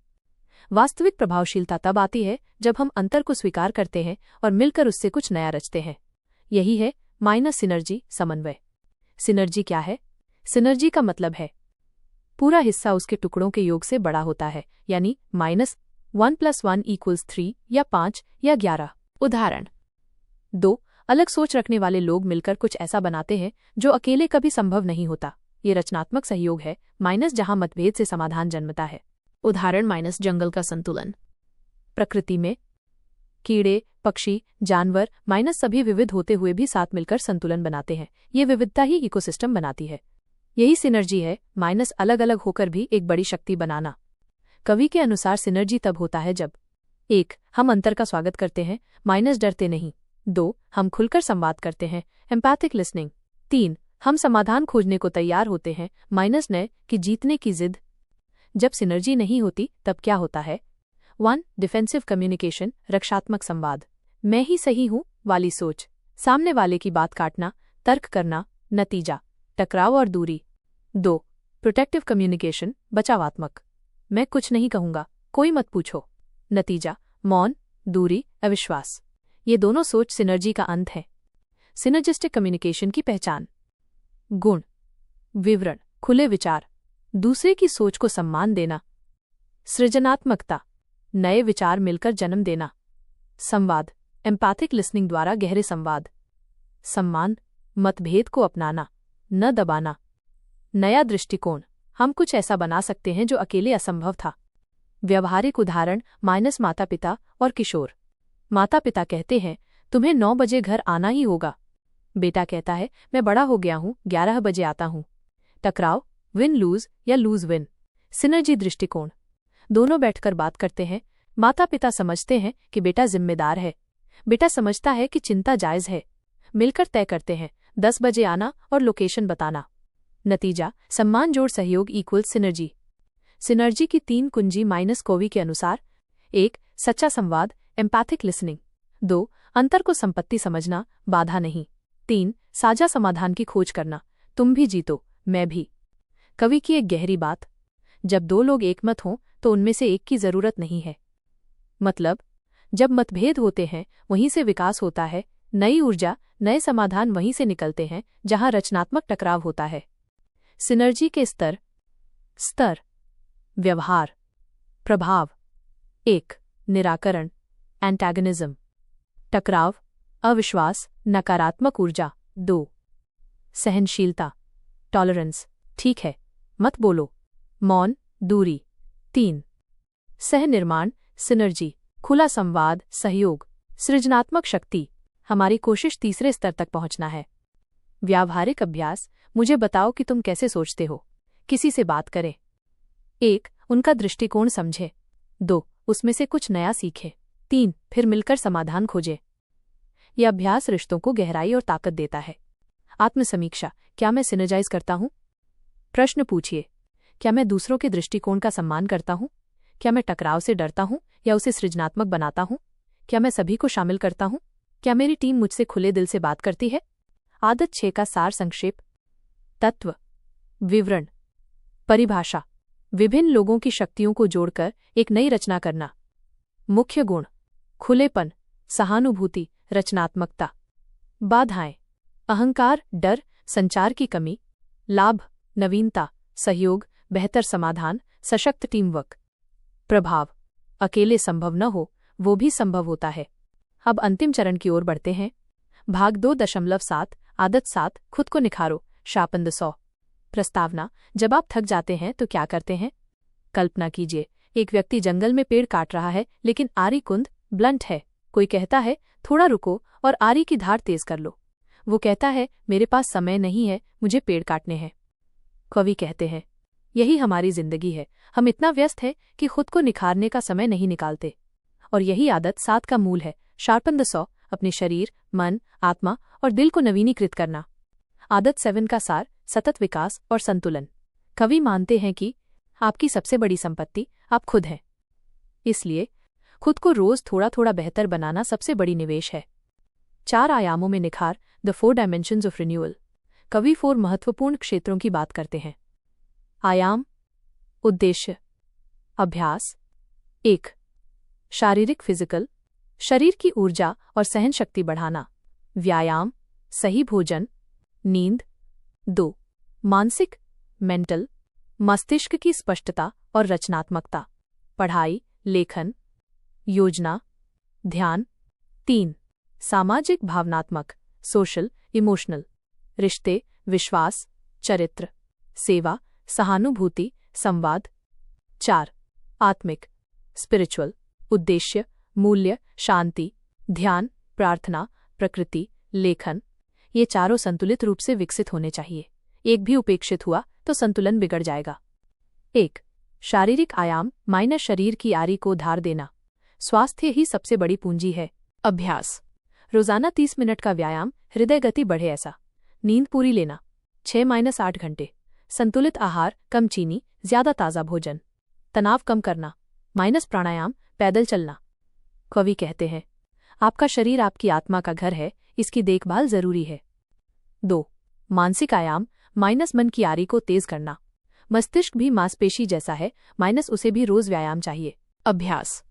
वास्तविक प्रभावशीलता तब आती है जब हम अंतर को स्वीकार करते हैं और मिलकर उससे कुछ नया रचते हैं। यही है माइनस सिनर्जी, समन्वय। सिनर्जी क्या है? सिनर्जी का मतलब है पूरा हिस्सा उसके टुकड़ों के योग से बड़ा होता है, यानी -1 + 1 = 3 या 5 या 11। उदाहरण, 2 अलग सोच रखने वाले लोग मिलकर कुछ ऐसा बनाते हैं जो अकेले कभी संभव नहीं होता। ये रचनात्मक सहयोग है, माइनस जहां मतभेद से समाधान जन्मता है। उदाहरण जंगल का संतुलन। प्रकृति में कीड़े, पक्षी, जानवर सभी विविध होते हुए भी साथ मिलकर संतुलन बनाते हैं। ये विविधता ही इकोसिस्टम बनाती है। यही सिनर्जी है, अलग अलग होकर भी एक बड़ी शक्ति बनाना। कवि के अनुसार सिनर्जी तब होता है जब 1 हम अंतर का स्वागत करते हैं, डरते नहीं। 2 हम खुलकर संवाद करते हैं, एम्पैथिक लिसनिंग। 3 हम समाधान खोजने को तैयार होते हैं, न कि जीतने की जिद। जब सिनर्जी नहीं होती तब क्या होता है? 1 डिफेंसिव कम्युनिकेशन, रक्षात्मक संवाद, मैं ही सही हूं वाली सोच, सामने वाले की बात काटना, तर्क करना, नतीजा टकराव और दूरी। 2 प्रोटेक्टिव कम्युनिकेशन, बचावात्मक, मैं कुछ नहीं कहूंगा, कोई मत पूछो, नतीजा मौन, दूरी, अविश्वास। ये दोनों सोच सिनर्जी का अंत है। सिनर्जिस्टिक कम्युनिकेशन की पहचान: गुण, विवरण, खुले विचार, दूसरे की सोच को सम्मान देना, सृजनात्मकता, नए विचार मिलकर जन्म देना, संवाद, एम्पैथिक लिसनिंग द्वारा गहरे संवाद, सम्मान, मतभेद को अपनाना, न दबाना, नया दृष्टिकोण, हम कुछ ऐसा बना सकते हैं जो अकेले असंभव था। व्यवहारिक उदाहरण माता पिता और किशोर। माता पिता कहते हैं, तुम्हें 9 बजे घर आना ही होगा। बेटा कहता है, मैं बड़ा हो गया हूं, 11 बजे आता हूं। टकराव, विन लूज या लूज विन। सिनर्जी दृष्टिकोण, दोनों बैठकर बात करते हैं। माता पिता समझते हैं कि बेटा जिम्मेदार है, बेटा समझता है कि चिंता जायज है। मिलकर तय करते हैं 10 बजे आना और लोकेशन बताना। नतीजा सम्मान जोड़ सहयोग = सिनर्जी। सिनर्जी की 3 कुंजी कोवी के अनुसार: 1 सच्चा संवाद, एम्पैथिक लिसनिंग। 2 अंतर को संपत्ति समझना, बाधा नहीं। 3 साझा समाधान की खोज करना, तुम भी जीतो मैं भी। कवि की एक गहरी बात: जब 2 लोग एकमत हों तो उनमें से एक की जरूरत नहीं है। मतलब, जब मतभेद होते हैं वहीं से विकास होता है, नई ऊर्जा, नए समाधान वहीं से निकलते हैं जहां रचनात्मक टकराव होता है। सिनर्जी के स्तर: व्यवहार, प्रभाव। 1 निराकरण, एंटागनिज्म। टकराव, अविश्वास, नकारात्मक ऊर्जा। 2 सहनशीलता, टॉलरेंस, ठीक है मत बोलो, मौन, दूरी। 3 सह-निर्माण, सिनर्जी, खुला संवाद, सहयोग, सृजनात्मक शक्ति। हमारी कोशिश तीसरे स्तर तक पहुंचना है। व्यावहारिक अभ्यास: मुझे बताओ कि तुम कैसे सोचते हो। किसी से बात करें। 1 उनका दृष्टिकोण समझे। 2 उसमें से कुछ नया सीखे। 3 फिर मिलकर समाधान खोजे। यह अभ्यास रिश्तों को गहराई और ताकत देता है। आत्मसमीक्षा: क्या मैं सिनर्जाइज करता हूं? प्रश्न पूछिए, क्या मैं दूसरों के दृष्टिकोण का सम्मान करता हूं? क्या मैं टकराव से डरता हूं या उसे सृजनात्मक बनाता हूं? क्या मैं सभी को शामिल करता हूं? क्या मेरी टीम मुझसे खुले दिल से बात करती है? आदत 6 का सार संक्षेप: तत्व, विवरण, परिभाषा, विभिन्न लोगों की शक्तियों को जोड़कर एक नई रचना करना। मुख्य गुण: खुलेपन, सहानुभूति, रचनात्मकता। बाधाएं: अहंकार, डर, संचार की कमी। लाभ: नवीनता, सहयोग, बेहतर समाधान, सशक्त टीम वर्क। प्रभाव: अकेले संभव न हो वो भी संभव होता है। अब अंतिम चरण की ओर बढ़ते हैं। भाग 2.7 आदत 7 खुद को निखारो, शार्पन द सॉ। प्रस्तावना: जब आप थक जाते हैं तो क्या करते हैं? कल्पना कीजिए, एक व्यक्ति जंगल में पेड़ काट रहा है लेकिन आरी कुंद ब्लंट है। कोई कहता है, थोड़ा रुको और आरी की धार तेज कर लो। वो कहता है, मेरे पास समय नहीं है, मुझे पेड़ काटने हैं। कवि कहते हैं, यही हमारी जिंदगी है, हम इतना व्यस्त हैं कि खुद को निखारने का समय नहीं निकालते। और यही आदत 7 का मूल है, शार्पन द सॉ, अपने शरीर, मन, आत्मा और दिल को नवीनीकृत करना। आदत 7 का सार, सतत विकास और संतुलन। कवि मानते हैं कि आपकी सबसे बड़ी संपत्ति आप खुद हैं। इसलिए खुद को रोज थोड़ा थोड़ा बेहतर बनाना सबसे बड़ी निवेश है। 4 आयामों में निखार, द 4 डायमेंशंस ऑफ रिन्यूअल। कवि 4 महत्वपूर्ण क्षेत्रों की बात करते हैं। आयाम, उद्देश्य, अभ्यास। 1. शारीरिक फिजिकल, शरीर की ऊर्जा और सहन शक्ति बढ़ाना। व्यायाम, सही भोजन, नींद। 2. मानसिक, मेंटल, मस्तिष्क की स्पष्टता और रचनात्मकता। पढ़ाई, लेखन, योजना, ध्यान। 3. सामाजिक भावनात्मक, सोशल, इमोशनल, रिश्ते, विश्वास, चरित्र, सेवा, सहानुभूति, संवाद। 4. आत्मिक, स्पिरिचुअल, उद्देश्य, मूल्य, शांति, ध्यान, प्रार्थना, प्रकृति, लेखन। ये चारों संतुलित रूप से विकसित होने चाहिए। एक भी उपेक्षित हुआ तो संतुलन बिगड़ जाएगा। 1. शारीरिक आयाम, माइनस शरीर की आरी को धार देना। स्वास्थ्य ही सबसे बड़ी पूंजी है। अभ्यास, रोजाना 30 मिनट का व्यायाम, हृदय गति बढ़े ऐसा। नींद पूरी लेना, 6-8 घंटे। संतुलित आहार, कम चीनी, ज्यादा ताज़ा भोजन। तनाव कम करना, माइनस प्राणायाम, पैदल चलना। कवि कहते हैं, आपका शरीर आपकी आत्मा का घर है, इसकी देखभाल जरूरी है। 2. मानसिक आयाम, माइनस मन की आरी को तेज करना। मस्तिष्क भी मांसपेशी जैसा है, माइनस उसे भी रोज व्यायाम चाहिए। अभ्यास,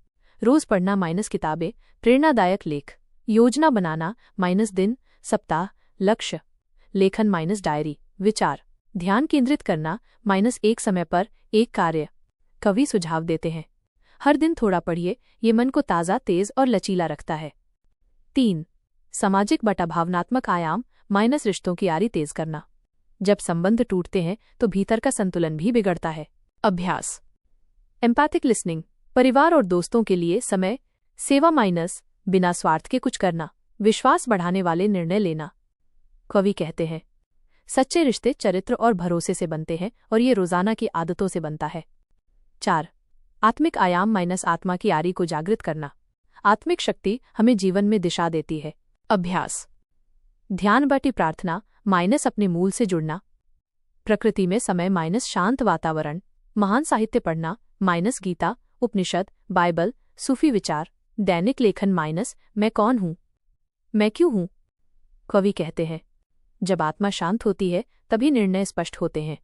रोज पढ़ना, माइनस किताबें, प्रेरणादायक लेख। योजना बनाना, माइनस दिन, सप्ताह, लक्ष्य। लेखन, माइनस डायरी, विचार। ध्यान केंद्रित करना, माइनस एक समय पर एक कार्य। कवि सुझाव देते हैं, हर दिन थोड़ा पढ़िए, ये मन को ताज़ा, तेज और लचीला रखता है। 3. सामाजिक बटा भावनात्मक आयाम, माइनस रिश्तों की आरी तेज करना। जब संबंध टूटते हैं तो भीतर का संतुलन भी बिगड़ता है। अभ्यास, एम्पैथिक लिसनिंग, परिवार और दोस्तों के लिए समय, सेवा, माइनस बिना स्वार्थ के कुछ करना। विश्वास बढ़ाने वाले निर्णय लेना। कवि कहते हैं, सच्चे रिश्ते चरित्र और भरोसे से बनते हैं और ये रोजाना की आदतों से बनता है। 4. आत्मिक आयाम, माइनस आत्मा की आरी को जागृत करना। आत्मिक शक्ति हमें जीवन में दिशा देती है। अभ्यास, ध्यान बटी प्रार्थना, माइनस अपने मूल से जुड़ना। प्रकृति में समय, माइनस शांत वातावरण। महान साहित्य पढ़ना, माइनस गीता, उपनिषद, बाइबल, सूफी विचार। दैनिक लेखन, माइनस मैं कौन हूं, मैं क्यों हूं। कवि कहते हैं, जब आत्मा शांत होती है तभी निर्णय स्पष्ट होते हैं।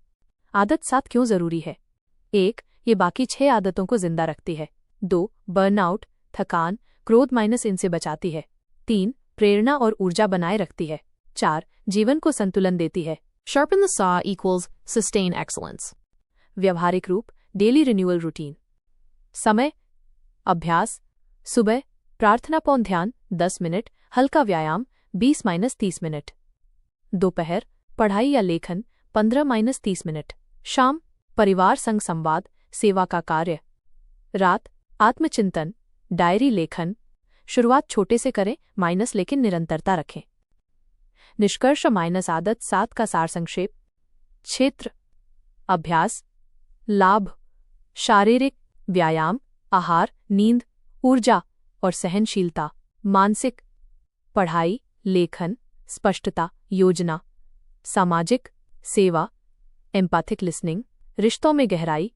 आदत 7 क्यों जरूरी है। 1. ये बाकी 6 आदतों को जिंदा रखती है। 2. बर्नआउट, थकान, क्रोध, माइनस इनसे बचाती है। 3. प्रेरणा और ऊर्जा बनाए रखती है। 4. जीवन को संतुलन देती है। Sharpen the saw equals sustain excellence. व्यवहारिक रूप, डेली रिन्यूअल रूटीन। समय, अभ्यास, सुबह प्रार्थना पौन ध्यान 10 मिनट, हल्का व्यायाम 20-30 मिनट। दोपहर पढ़ाई या लेखन 15-30 मिनट। शाम परिवार संग संवाद, सेवा का कार्य। रात आत्मचिंतन, डायरी, लेखन। शुरुआत छोटे से करें, माइनस लेकिन निरंतरता रखें। निष्कर्ष, माइनस आदत 7 का सार संक्षेप। क्षेत्र, अभ्यास, लाभ, शारीरिक व्यायाम, आहार, नींद, ऊर्जा और सहनशीलता। मानसिक, पढ़ाई, लेखन, स्पष्टता, योजना। सामाजिक, सेवा, एम्पैथिक लिसनिंग, रिश्तों में गहराई।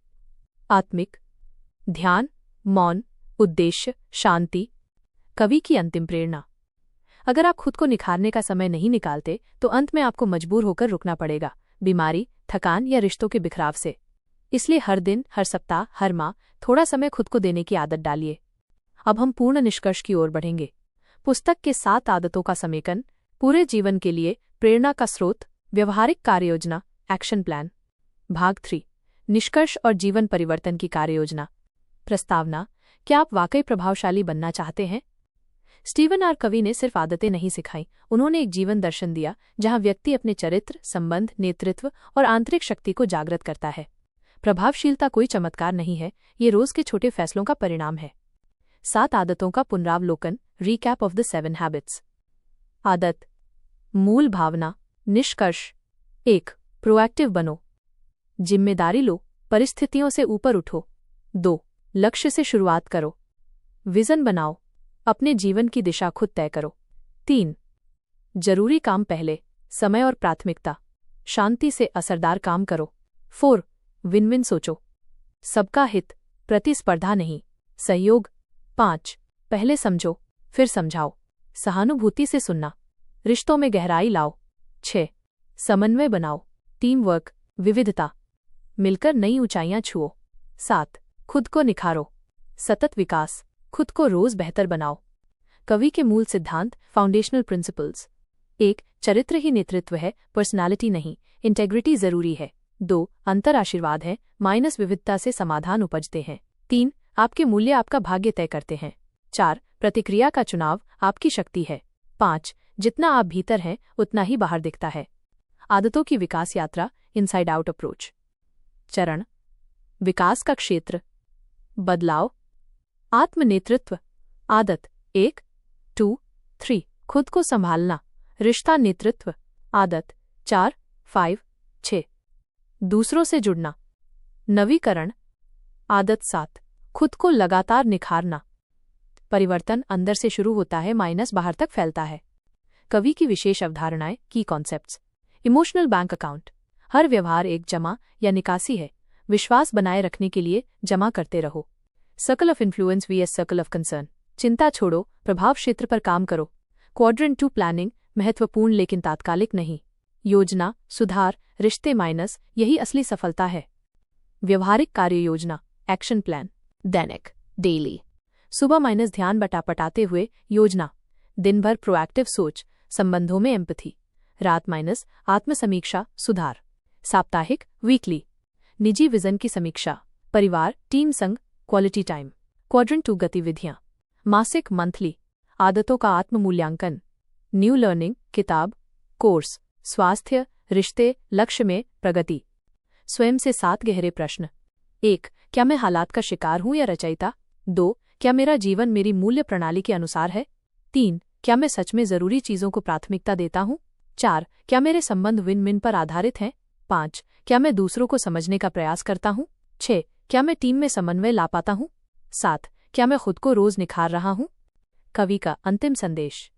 आत्मिक, ध्यान, मौन, उद्देश्य, शांति। कवि की अंतिम प्रेरणा, अगर आप खुद को निखारने का समय नहीं निकालते तो अंत में आपको मजबूर होकर रुकना पड़ेगा, बीमारी, थकान या रिश्तों के बिखराव से। इसलिए हर दिन, हर सप्ताह, हर माह थोड़ा समय खुद को देने की आदत डालिए। अब हम पूर्ण निष्कर्ष की ओर बढ़ेंगे। पुस्तक के 7 आदतों का समेकन, पूरे जीवन के लिए प्रेरणा का स्रोत, व्यवहारिक कार्ययोजना, एक्शन प्लान। भाग 3, निष्कर्ष और जीवन परिवर्तन की कार्ययोजना। प्रस्तावना, क्या आप वाकई प्रभावशाली बनना चाहते हैं? स्टीवन आर कवी ने सिर्फ आदतें नहीं सिखाई, उन्होंने एक जीवन दर्शन दिया जहां व्यक्ति अपने चरित्र, संबंध, नेतृत्व और आंतरिक शक्ति को जागृत करता है। प्रभावशीलता कोई चमत्कार नहीं है, ये रोज के छोटे फैसलों का परिणाम है। 7 आदतों का पुनरावलोकन, रीकैप ऑफ द 7 हैबिट्स। आदत, मूल भावना, निष्कर्ष। 1. प्रोएक्टिव बनो, जिम्मेदारी लो, परिस्थितियों से ऊपर उठो। 2. लक्ष्य से शुरुआत करो, विजन बनाओ, अपने जीवन की दिशा खुद तय करो। 3. जरूरी काम पहले, समय और प्राथमिकता, शांति से असरदार काम करो। 4. विन विन सोचो, सबका हित, प्रतिस्पर्धा नहीं, सहयोग। 5. पहले समझो फिर समझाओ, सहानुभूति से सुनना, रिश्तों में गहराई लाओ। 6. समन्वय बनाओ, टीम वर्क, विविधता, मिलकर नई ऊंचाइयां छुओ। 7. खुद को निखारो, सतत विकास, खुद को रोज बेहतर बनाओ। कवि के मूल सिद्धांत, फाउंडेशनल प्रिंसिपल्स। 1. चरित्र ही नेतृत्व है, पर्सनालिटी नहीं, इंटेग्रिटी जरूरी है। 2. अंतर आशीर्वाद है, माइनस विविधता से समाधान उपजते हैं। 3. आपके मूल्य आपका भाग्य तय करते हैं। 4. प्रतिक्रिया का चुनाव आपकी शक्ति है। 5. जितना आप भीतर हैं उतना ही बाहर दिखता है। आदतों की विकास यात्रा, इनसाइड आउट अप्रोच। चरण, विकास का क्षेत्र, बदलाव, आत्मनेतृत्व। आदत 1, 2, 3, खुद को संभालना, रिश्ता नेतृत्व। आदत 4, 5, 6, दूसरों से जुड़ना, नवीकरण। आदत 7, खुद को लगातार निखारना। परिवर्तन अंदर से शुरू होता है, माइनस बाहर तक फैलता है। कवि की विशेष अवधारणाएं, की कॉन्सेप्ट्स। इमोशनल बैंक अकाउंट, हर व्यवहार एक जमा या निकासी है, विश्वास बनाए रखने के लिए जमा करते रहो। Circle of influence V S circle of concern, चिंता छोड़ो, प्रभाव क्षेत्र पर काम करो। क्वाड्रेंट 2 प्लानिंग, महत्वपूर्ण लेकिन तात्कालिक नहीं, योजना, सुधार, रिश्ते माइनस, यही असली सफलता है। व्यवहारिक कार्य योजना, एक्शन प्लान। दैनिक, डेली, सुबह माइनस ध्यान बटापटाते हुए योजना, दिन भर प्रोएक्टिव सोच, संबंधों में एम्पथी। रात माइनस आत्मसमीक्षा, सुधार। साप्ताहिक, वीकली, निजी विजन की समीक्षा, परिवार, टीम संग, क्वालिटी टाइम। क्वाड्रेंट 2 गतिविधियां, मासिक, मंथली, आदतों का आत्म मूल्यांकन, न्यू लर्निंग, किताब, कोर्स, स्वास्थ्य, रिश्ते, लक्ष्य में प्रगति। स्वयं से 7 गहरे प्रश्न। 1. क्या मैं हालात का शिकार हूं या रचयिता? 2. क्या मेरा जीवन मेरी मूल्य प्रणाली के अनुसार है? 3. क्या मैं सच में जरूरी चीजों को प्राथमिकता देता हूं? 4. क्या मेरे संबंध विन विन पर आधारित हैं? 5. क्या मैं दूसरों को समझने का प्रयास करता हूं? 6. क्या मैं टीम में समन्वय ला पाता हूं? 7. क्या मैं खुद को रोज निखार रहा हूं? कवि का अंतिम संदेश।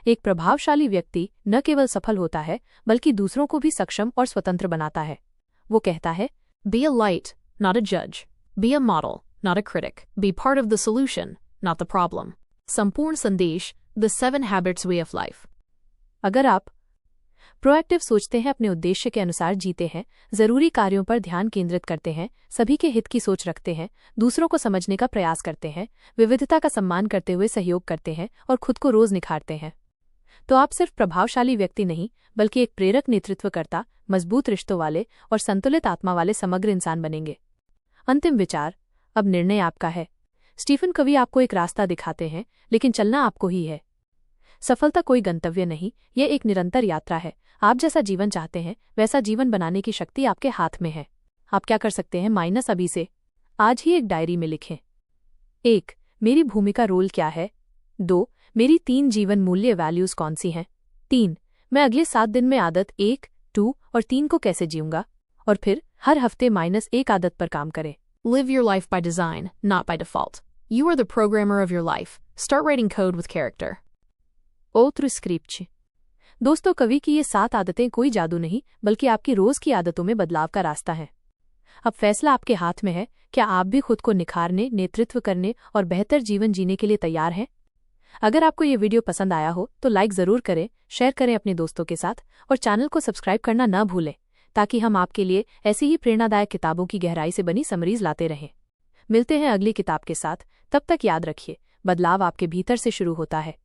एक प्रभावशाली व्यक्ति न केवल सफल होता है बल्कि दूसरों को भी सक्षम और स्वतंत्र बनाता है। वो कहता है, be a light, not a judge. Be a model, not a critic. Be part of the solution, not the problem. संपूर्ण संदेश, The 7 Habits Way of Life. अगर आप प्रोएक्टिव सोचते हैं, अपने उद्देश्य के अनुसार जीते हैं, जरूरी कार्यों पर ध्यान केंद्रित करते हैं, सभी के हित की सोच रखते हैं, दूसरों को समझने का प्रयास करते हैं, विविधता का सम्मान करते हुए सहयोग करते हैं और खुद को रोज निखारते हैं, तो आप सिर्फ प्रभावशाली व्यक्ति नहीं बल्कि एक प्रेरक नेतृत्वकर्ता, मजबूत रिश्तों वाले और संतुलित आत्मा वाले समग्र इंसान बनेंगे। अंतिम विचार, अब निर्णय आपका है। स्टीफन कवी आपको एक रास्ता दिखाते हैं, लेकिन चलना आपको ही है। सफलता कोई गंतव्य नहीं, यह एक निरंतर यात्रा है। आप जैसा जीवन चाहते हैं वैसा जीवन बनाने की शक्ति आपके हाथ में है। आप क्या कर सकते हैं? माइनस अभी से आज ही एक डायरी में लिखें। 1. मेरी भूमिका रोल क्या है? 2. मेरी 3 जीवन मूल्य वैल्यूज कौन सी हैं? 3. मैं अगले 7 दिन में आदत 1, 2 और 3 को कैसे जीऊंगा? और फिर हर हफ्ते -1 आदत पर काम करें। Live your life by design, not by default. You are the programmer of your life. Start writing code with character. ओत्र स्क्रिप्ट। दोस्तों, कवि की ये 7 आदतें कोई जादू नहीं बल्कि आपकी रोज की आदतों में बदलाव का रास्ता है। अब फैसला आपके हाथ में है। क्या आप भी खुद को निखारने, नेतृत्व करने और बेहतर जीवन जीने के लिए तैयार हैं? अगर आपको ये वीडियो पसंद आया हो तो लाइक जरूर करें, शेयर करें अपने दोस्तों के साथ और चैनल को सब्सक्राइब करना न भूलें, ताकि हम आपके लिए ऐसी ही प्रेरणादायक किताबों की गहराई से बनी समरीज लाते रहें। मिलते हैं अगली किताब के साथ, तब तक याद रखिए, बदलाव आपके भीतर से शुरू होता है।